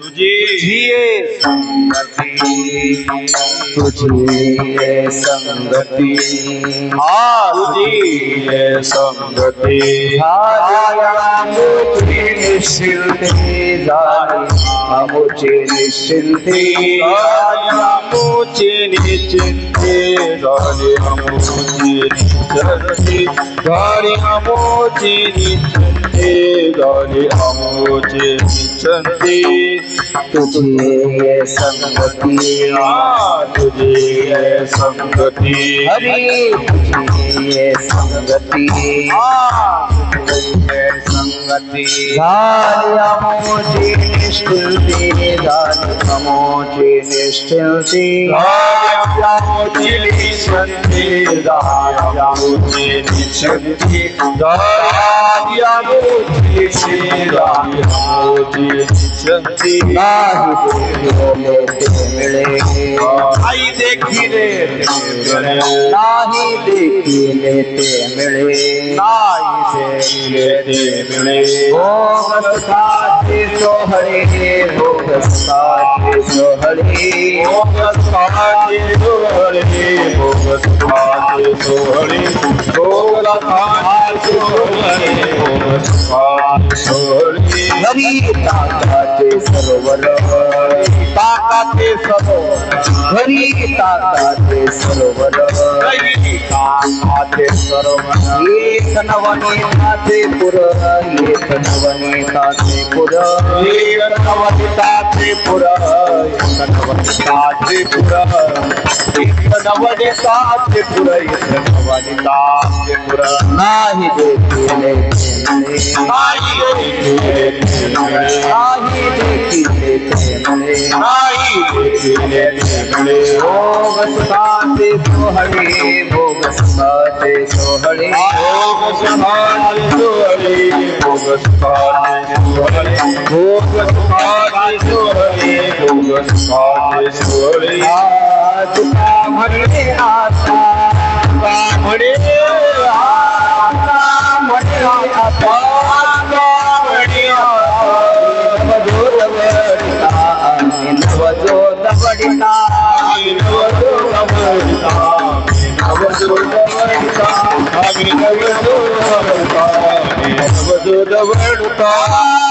तुझी ये संगती, तुझी ये संगती, तुझी ये संगती आमुची निश्चिंती झाली, आमुची निश्चिंती आमुची निश्चिंते झाली, आमुची निश्चिंते झाली, आमुची निश्चिंते झाली, आमुची निश्चिंते तुझी ये संगती, तुझी ये संगती हरी तुझी ये संगती, संगती झाली आमोची निश्चिंती, झाली आमोची निश्चिंती, आमुची निश्चिंते झाली, आमुची निश्चिंते झाली, आमुची निश्चिंते नाही देखिले ते मिळे, आई देखिले नाही देखिले ते मिळे, ते मिळे भोगस्ताचे सोहळे, भोगस्ताचे सोहळे, भोगस्ताचे सोहळे, भोगस्ताचे सोहळे, भोगस्ताचे सोहळे, भोगस्ताचे सोहळे हरी ताकाचे सरोवर, ताकाचे सरोवर, हरी ताकाचे सरोवर, ताकाचे सरोवर, एक नवनीताचे पुर, एक नवनीताचे पुर, एक नवनीताचे पुर, एक नवनीताचे पुर, एक नवनीताचे पुर, एक नवनीताचे पुर नाही देखिले ते मिळे, नाही देखिले ते मिळे, नाही देखिले ते मिळे, नाही देखिले ते मिळे भोगस्ताचे सोहळे, भोगस्ताचे सोहळे, भोगस्ताचे सोहळे, भोगस्ताचे सोहळे, भोगस्ताचे सोहळे, भोगस्ताचे सोहळे तुका म्हणे आता, म्हणे नवजोत